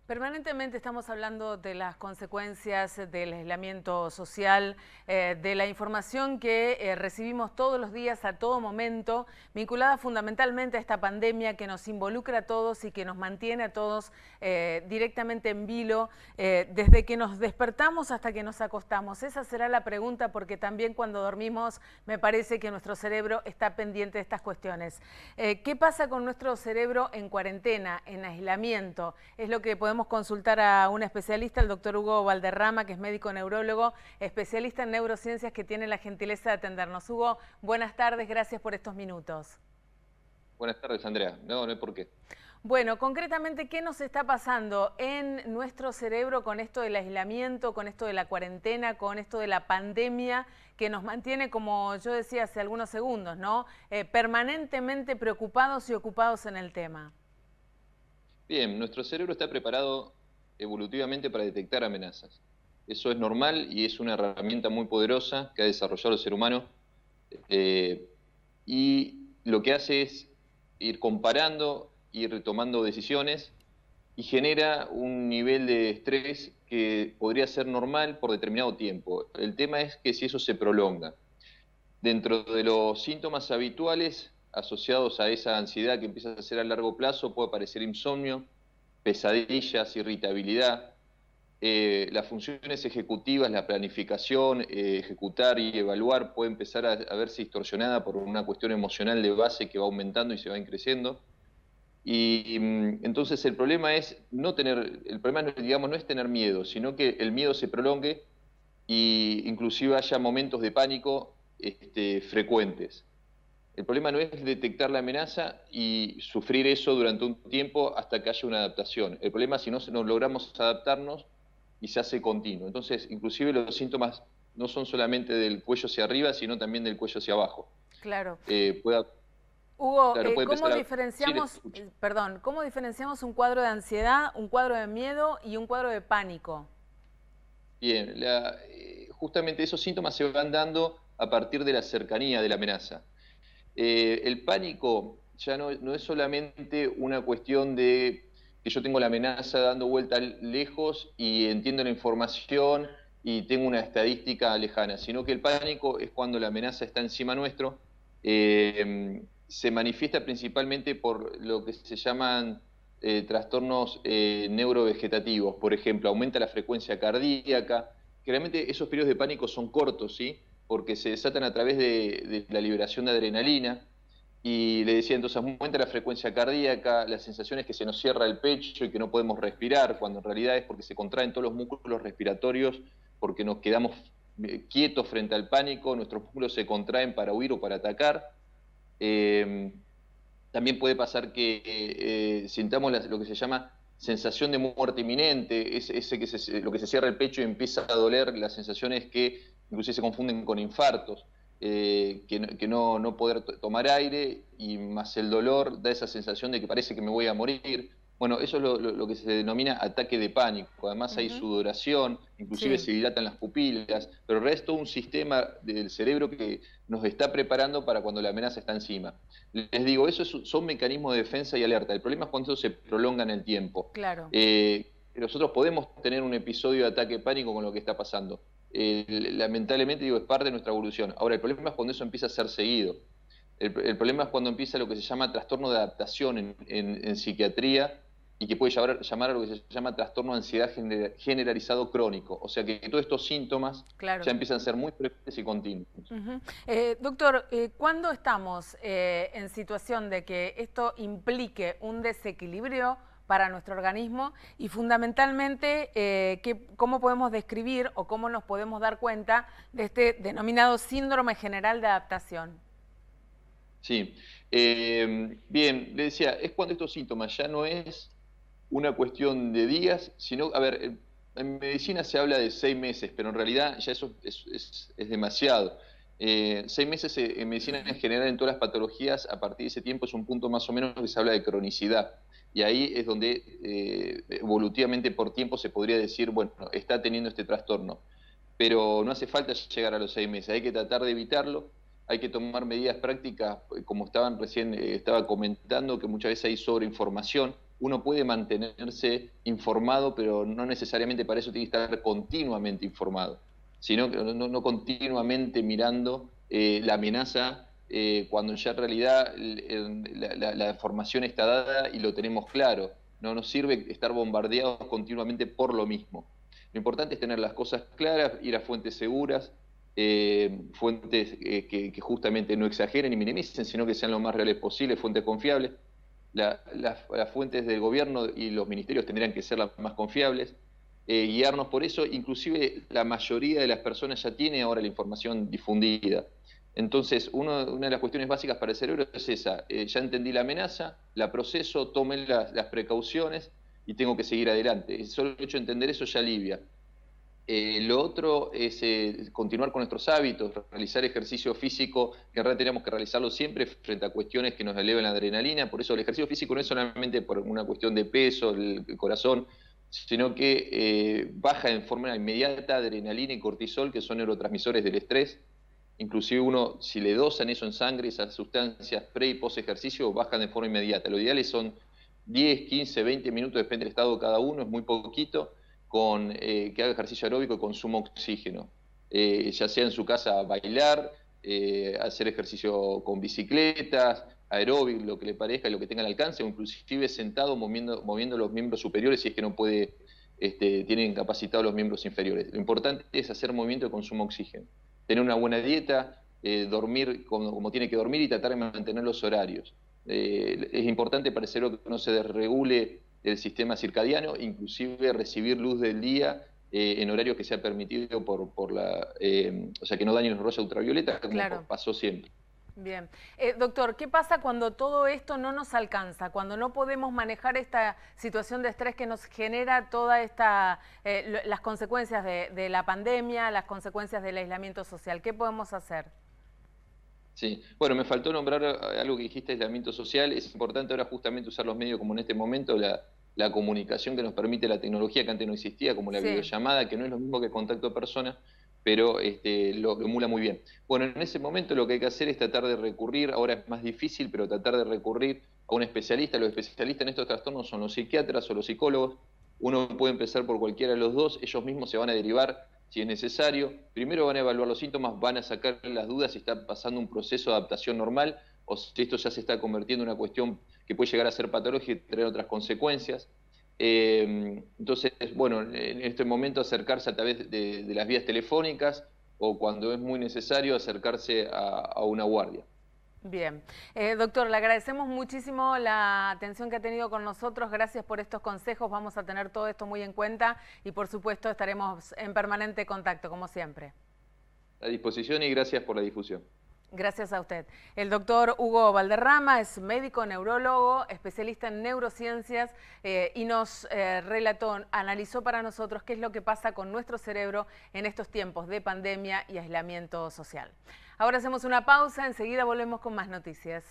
Permanentemente estamos hablando de las consecuencias del aislamiento social, de la información que recibimos todos los días, a todo momento, vinculada fundamentalmente a esta pandemia que nos involucra a todos y que nos mantiene a todos directamente en vilo, desde que nos despertamos hasta que nos acostamos. Esa será la pregunta, porque también cuando dormimos me parece que nuestro cerebro está pendiente de estas cuestiones. ¿Qué pasa con nuestro cerebro en cuarentena, en aislamiento? Es lo que podemos consultar a un especialista, el doctor Hugo Valderrama, que es médico neurólogo, especialista en neurociencias, que tiene la gentileza de atendernos. Hugo, buenas tardes, gracias por estos minutos. Buenas tardes, Andrea. No hay por qué. Bueno, concretamente, ¿qué nos está pasando en nuestro cerebro con esto del aislamiento, con esto de la cuarentena, con esto de la pandemia que nos mantiene, como yo decía hace algunos segundos, ¿no? Permanentemente preocupados y ocupados en el tema? Bien, nuestro cerebro está preparado evolutivamente para detectar amenazas. Eso es normal y es una herramienta muy poderosa que ha desarrollado el ser humano. eh, y lo que hace es ir comparando, ir tomando decisiones y genera un nivel de estrés que podría ser normal por determinado tiempo. El tema es que si eso se prolonga. Dentro de los síntomas habituales asociados a esa ansiedad que empieza a ser a largo plazo, puede aparecer insomnio, pesadillas, irritabilidad, las funciones ejecutivas, la planificación, ejecutar y evaluar puede empezar a verse distorsionada por una cuestión emocional de base que va aumentando y se va increciendo. Y entonces el problema es el problema no, digamos, no es tener miedo, sino que el miedo se prolongue y inclusive haya momentos de pánico frecuentes. El problema no es detectar la amenaza y sufrir eso durante un tiempo hasta que haya una adaptación. El problema es si no logramos adaptarnos y se hace continuo. Entonces, inclusive los síntomas no son solamente del cuello hacia arriba, sino también del cuello hacia abajo. Claro. Eh, pueda, Hugo, claro, puede ¿cómo empezar a... Sí, le diferenciamos, escucho. cómo diferenciamos un cuadro de ansiedad, un cuadro de miedo y un cuadro de pánico? Bien, justamente esos síntomas se van dando a partir de la cercanía de la amenaza. El pánico ya no es solamente una cuestión de que yo tengo la amenaza dando vuelta lejos y entiendo la información y tengo una estadística lejana, sino que el pánico es cuando la amenaza está encima nuestro. Se manifiesta principalmente por lo que se llaman trastornos neurovegetativos. Por ejemplo, aumenta la frecuencia cardíaca. Generalmente esos periodos de pánico son cortos, ¿sí? Porque se desatan a través de la liberación de adrenalina. Y le decía, entonces aumenta la frecuencia cardíaca, la sensación es que se nos cierra el pecho y que no podemos respirar, cuando en realidad es porque se contraen todos los músculos respiratorios, porque nos quedamos quietos frente al pánico, nuestros músculos se contraen para huir o para atacar. Eh, También puede pasar que sintamos lo que se llama sensación de muerte inminente, lo que se cierra el pecho y empieza a doler, las sensaciones que inclusive se confunden con infartos, que no poder tomar aire y más el dolor da esa sensación de que parece que me voy a morir. Bueno, eso es lo que se denomina ataque de pánico. Además hay Ujú. sudoración, inclusive Sí. se dilatan las pupilas, pero el resto es un sistema del cerebro que nos está preparando para cuando la amenaza está encima. Les digo, son mecanismos de defensa y alerta. El problema es cuando eso se prolonga en el tiempo. Claro. Nosotros podemos tener un episodio de ataque de pánico con lo que está pasando. Lamentablemente, digo, es parte de nuestra evolución. Ahora, el problema es cuando eso empieza a ser seguido. El problema es cuando empieza lo que se llama trastorno de adaptación en psiquiatría y que puede llamar a lo que se llama trastorno de ansiedad generalizado crónico. O sea que todos estos síntomas Claro. ya empiezan a ser muy frecuentes y continuos. Ujú. Doctor, ¿cuándo estamos en situación de que esto implique un desequilibrio para nuestro organismo? Y fundamentalmente, ¿cómo podemos describir o cómo nos podemos dar cuenta de este denominado síndrome general de adaptación? Sí, bien, le decía, es cuando estos síntomas ya no es una cuestión de días, sino, a ver, en medicina se habla de 6 meses, pero en realidad ya eso es demasiado. 6 meses en medicina en general en todas las patologías, a partir de ese tiempo es un punto más o menos que se habla de cronicidad. Y ahí es donde evolutivamente por tiempo se podría decir, bueno, está teniendo este trastorno. Pero no hace falta llegar a los 6 meses, hay que tratar de evitarlo, hay que tomar medidas prácticas, como estaban recién, estaba comentando, que muchas veces hay sobreinformación. uno puede mantenerse informado, pero no necesariamente para eso tiene que estar continuamente informado, sino que no continuamente mirando la amenaza cuando ya en realidad la información está dada y lo tenemos claro. No nos sirve estar bombardeados continuamente por lo mismo. Lo importante es tener las cosas claras, ir a fuentes seguras, fuentes que justamente no exageren y minimicen, sino que sean lo más reales posible, fuentes confiables. Las fuentes del gobierno y los ministerios tendrían que ser las más confiables, guiarnos por eso. Inclusive la mayoría de las personas ya tiene ahora la información difundida. Entonces, una de las cuestiones básicas para el cerebro es esa: ya entendí la amenaza, la proceso, tomé las precauciones y tengo que seguir adelante. Solo el hecho de entender eso ya alivia. Lo otro es continuar con nuestros hábitos, realizar ejercicio físico, que en realidad tenemos que realizarlo siempre frente a cuestiones que nos eleven la adrenalina. Por eso el ejercicio físico no es solamente por una cuestión de peso, el corazón, sino que baja en forma inmediata adrenalina y cortisol, que son neurotransmisores del estrés. Inclusive uno, si le dosan eso en sangre, esas sustancias pre y post ejercicio, bajan de forma inmediata. Lo ideal son 10, 15, 20 minutos, depende del estado de cada uno, es muy poquito, que haga ejercicio aeróbico y consumo oxígeno. Ya sea en su casa bailar, hacer ejercicio con bicicletas, aeróbico, lo que le parezca y lo que tenga al alcance, o inclusive sentado moviendo los miembros superiores si es que no puede, tiene incapacitados los miembros inferiores. Lo importante es hacer movimiento de consumo de oxígeno, tener una buena dieta, dormir como tiene que dormir y tratar de mantener los horarios. Es importante para el cerebro que no se desregule el sistema circadiano, inclusive recibir luz del día en horarios que sea permitido o sea, que no dañen los rayos ultravioleta, como Claro. pasó siempre. Bien. Doctor, ¿qué pasa cuando todo esto no nos alcanza? Cuando no podemos manejar esta situación de estrés que nos genera toda esta, las consecuencias de la pandemia, las consecuencias del aislamiento social. ¿Qué podemos hacer? Sí, bueno, me faltó nombrar algo que dijiste, aislamiento social. Es importante ahora justamente usar los medios como en este momento, la comunicación que nos permite la tecnología que antes no existía, como la Sí. videollamada, que no es lo mismo que contacto de persona, pero lo emula muy bien. Bueno, en ese momento lo que hay que hacer es tratar de recurrir, ahora es más difícil, pero tratar de recurrir a un especialista. Los especialistas en estos trastornos son los psiquiatras o los psicólogos. Uno puede empezar por cualquiera de los dos, ellos mismos se van a derivar si es necesario. Primero van a evaluar los síntomas, van a sacar las dudas si está pasando un proceso de adaptación normal o si esto ya se está convirtiendo en una cuestión que puede llegar a ser patológica y tener otras consecuencias. Entonces, bueno, en este momento acercarse a través de las vías telefónicas o cuando es muy necesario acercarse a una guardia. Bien. Doctor, le agradecemos muchísimo la atención que ha tenido con nosotros. Gracias por estos consejos. Vamos a tener todo esto muy en cuenta y, por supuesto, estaremos en permanente contacto, como siempre. A disposición y gracias por la difusión. Gracias a usted. El doctor Hugo Valderrama es médico, neurólogo, especialista en neurociencias y nos analizó para nosotros qué es lo que pasa con nuestro cerebro en estos tiempos de pandemia y aislamiento social. Ahora hacemos una pausa, enseguida volvemos con más noticias.